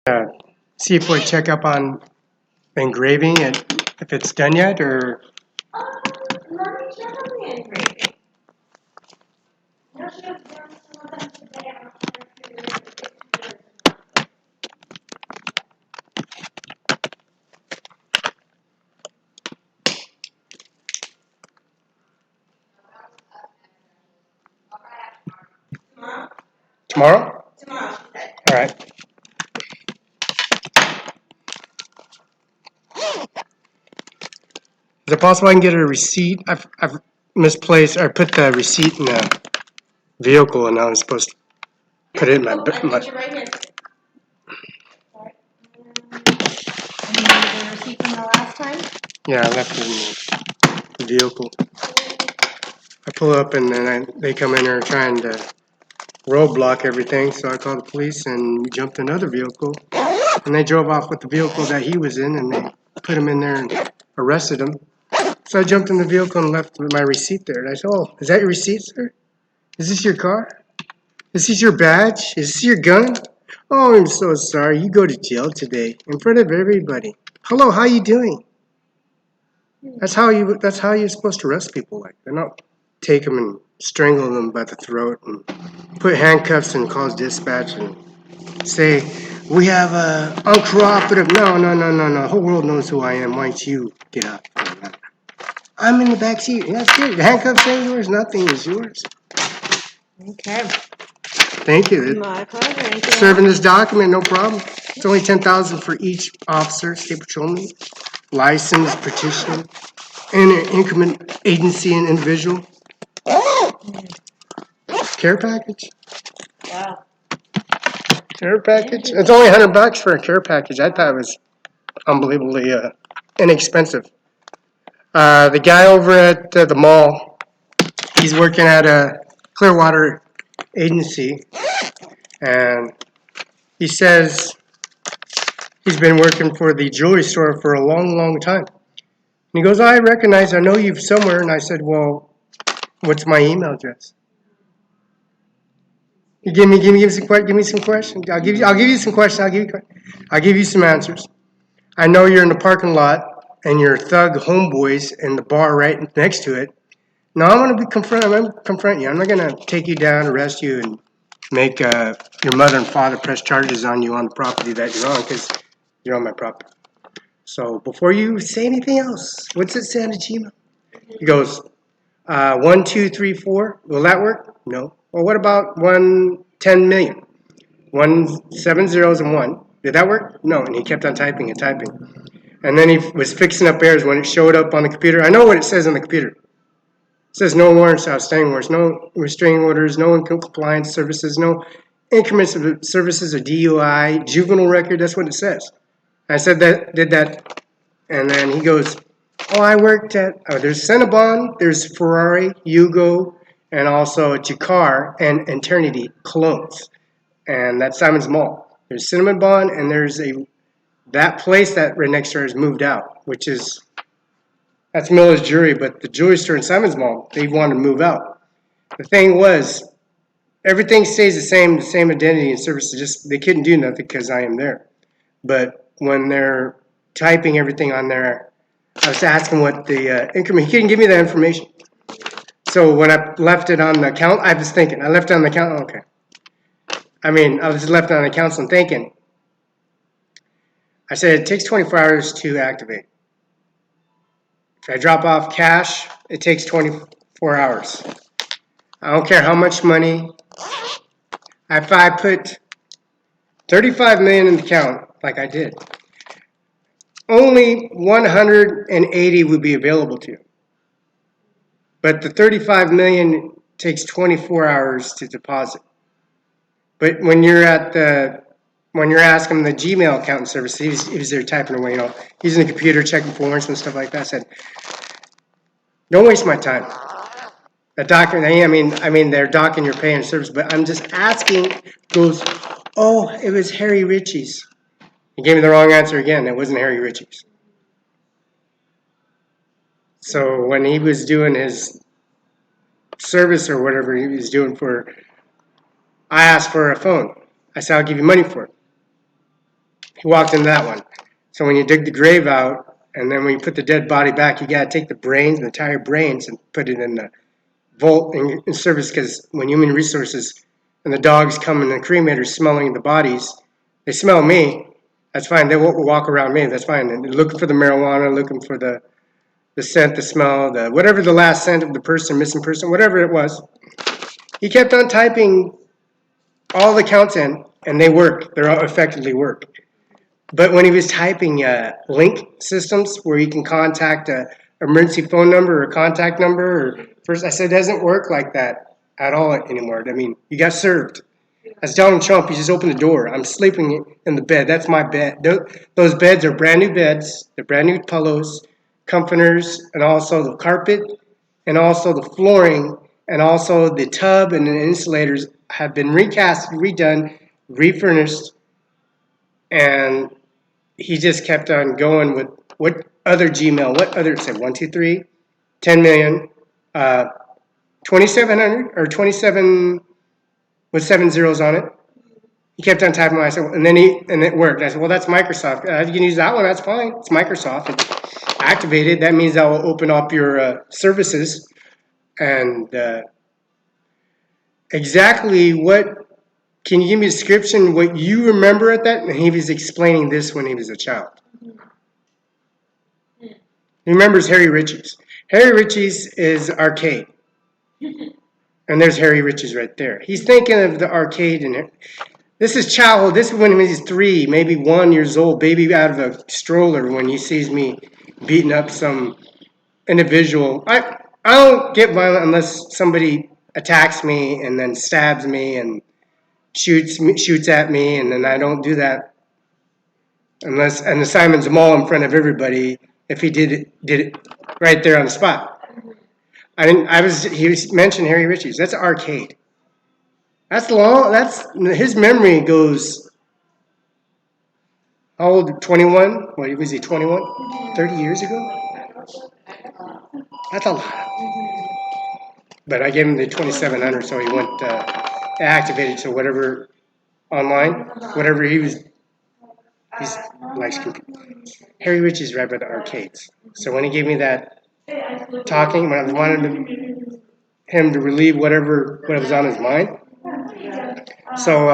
See if we check up on engraving and if it's done yet, or Let me check on the engraving. No, she has done some of them today. I don't know if you're gonna get to it. tomorrow? Tomorrow, she said. All right. Is it possible I can get a receipt? I've misplaced, or put the receipt in the vehicle, and now I'm supposed to put it in my. Oh, I get you right here. Sorry. And you need the receipt from the last time? Yeah, I left it in the vehicle. I pull up, and then they come in there trying to roadblock everything, so I called the police and jumped another vehicle, and they drove off with the vehicle that he was in, and they put him in there and arrested him. So I jumped in the vehicle and left with my receipt there. And I said, "Oh, is that your receipt, sir? Is this your car? Is this your badge? Is this your gun? Oh, I'm so sorry. You go to jail today in front of everybody. Hello, how you doing?" That's how you're supposed to arrest people like that. Not take them and strangle them by the throat and put handcuffs and call dispatch and say, "We have a uncooperative." No. The whole world knows who I am. Why don't you get out? I'm in the back seat. That's good. The handcuffs ain't yours. Nothing is yours. Okay. Thank you. My pleasure. Anything Serving else? this document, no problem. It's only $10,000 for each officer, state patrolman, license, petition, and an increment agency and individual. Care package. Wow. Care package. It's only $100 for a care package. I thought it was unbelievably inexpensive. The guy over at the mall, he's working at a Clearwater agency, and he says he's been working for the jewelry store for a long, long time. And he goes, "I know you somewhere." And I said, "Well, what's my email address?" You give me some questions. I'll give you some questions. I'll give you some answers. I know you're in the parking lot and your thug homeboys in the bar right next to it. No, I'm going to confront you. I'm not going to take you down, arrest you, and make your mother and father press charges on you on the property that you're on, because you're on my property. So before you say anything else, what's it say on the Gmail? He goes, 1, 2, 3, 4. Will that work? No. Well, what about 10 million? 7 zeros and 1. Did that work? No. And he kept on typing and typing. And then he was fixing up errors when it showed up on the computer. I know what it says on the computer. It says no warrants, outstanding warrants, no restraining orders, no compliance services, no increments of services or DUI, juvenile record. That's what it says. I said that, did that, and then he goes, "Oh, I worked at, there's Cinnabon, there's Ferrari, Yugo, and also Jakar and Eternity Colognes, and that's Simon's Mall. There's Cinnabon, and there's that place that right next door is moved out, which is, that's Miller's Jewelry, but the jewelry store in Simon's Mall, they wanted to move out. The thing was, everything stays the same identity and services, just they couldn't do nothing because I am there. But when they're typing everything on there, I was asking what the increment, he couldn't give me that information. So when I left it on the account, I was thinking, I left it on the account, okay. I was left on the council and thinking. I said, it takes 24 hours to activate. If I drop off cash, it takes 24 hours. I don't care how much money. If I put 35 million in the account, like I did, only 180 would be available to you. But the 35 million takes 24 hours to deposit. But when you're asking the Gmail accountant service, he was there typing away, using the computer, checking warrants and stuff like that. I said, don't waste my time. The doctor, they're docking your pay and service, but I'm just asking, goes, "Oh, it was Harry Ritchie's." He gave me the wrong answer again. It wasn't Harry Ritchie's. So when he was doing his service or whatever he was doing I asked for a phone. I said, "I'll give you money for it." He walked into that one. So when you dig the grave out, and then when you put the dead body back, you got to take the brains, the entire brains, and put it in the vault in service. Because when human resources and the dogs come in the cremator smelling the bodies, they smell me. That's fine. They won't walk around me. That's fine. And they're looking for the marijuana, looking for the scent, the smell, the whatever the last scent of the person, missing person, whatever it was. He kept on typing all the counts in, and they work. They all effectively work. But when he was typing link systems where you can contact a emergency phone number or contact number, or first I said it doesn't work like that at all anymore. I mean, you got served. I was telling Trump, you just open the door. I'm sleeping in the bed. That's my bed. Those beds are brand new beds. They're brand new pillows, comforters, and also the carpet, and also the flooring, and also the tub and the insulators have been recast, redone, refurnished, and he just kept on going with what other Gmail, what other, said 1, 2, 3, 10 million, 2,700 or 27 with 7 zeros on it. He kept on typing. I said, and it worked. I said, well, that's Microsoft. You can use that one. That's fine. It's Microsoft. It's activated. That means that will open up your services. And exactly what? Can you give me a description what you remember at that? And he was explaining this when he was a child. He remembers Harry Ritchie's. Harry Ritchie's is arcade. And there's Harry Ritchie's right there. He's thinking of the arcade in it. This is childhood. This is when he's 3, maybe 1 years old, baby out of a stroller when he sees me beating up some individual. I don't get violent unless somebody attacks me and then stabs me and shoots at me, and then I don't do that unless, and the Simon's Mall in front of everybody. If he did it right there on the spot. He mentioned Harry Ritchie's. That's arcade. That's long. That's his memory goes. How old? 21. What was he? 21. 30 years ago. That's a lot. But I gave him the 2,700, so he went activated. So whatever online, whatever he's likes. Harry Ritchie's right by the arcades. So when he gave me that talking, when I wanted him to relieve what was on his mind. So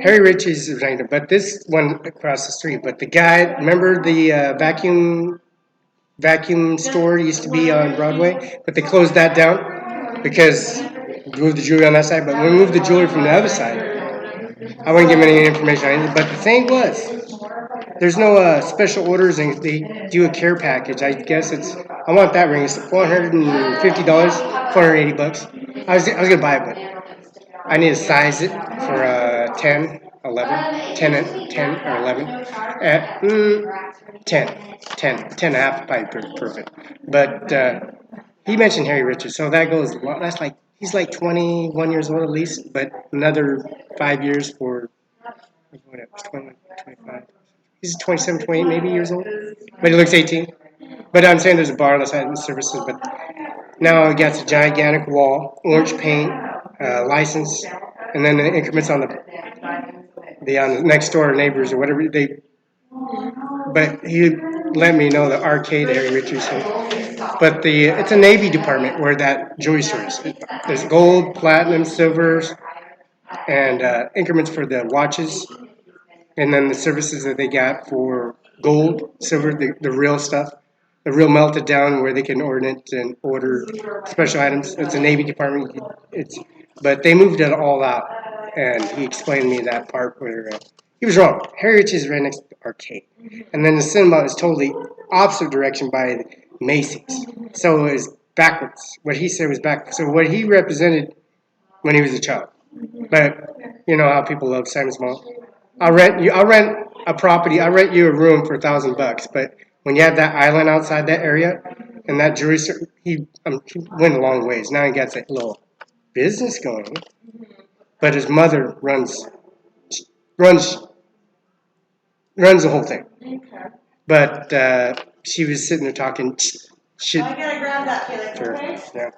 Harry Ritchie's is right there, but this one across the street. But the guy, remember the vacuum store used to be on Broadway, but they closed that down because we moved the jewelry on that side. But when we moved the jewelry from the other side, I wouldn't give him any information on anything. But the thing was, there's no special orders, and they do a care package. I guess I want that ring. It's $450, $480. I was gonna buy it, but I need to size it for 10, 11, 10 or 11. 10 and a half, probably perfect. But he mentioned Harry Richards, so that goes. That's like he's like 21 years old at least, but another 5 years for whatever, 20, 25. He's 27, 28 maybe years old, but he looks 18. But I'm saying there's a bar on the side of the services, but now it gets a gigantic wall, orange paint, license, and then the increments on the next door neighbors or whatever they. But he let me know the arcade area, Richardson. But it's a Navy department where that jewelry store is. There's gold, platinum, silvers, and increments for the watches, and then the services that they got for gold, silver, the real stuff, the real melted down where they can order special items. It's a Navy department. But they moved it all out, and he explained to me that part where he was wrong. Heritage is right next to the arcade, and then the cinema is totally opposite direction by Macy's. So it was backwards. What he said was backwards. So what he represented when he was a child. But you know how people love Simon's Mall. I'll rent a property. I'll rent you a room for $1,000. But when you have that island outside that area and that jewelry store, he went a long ways. Now he got a little business going. But his mother runs the whole thing. But she was sitting there talking shit. I gotta grab that, Felix, Sure. okay? Yeah.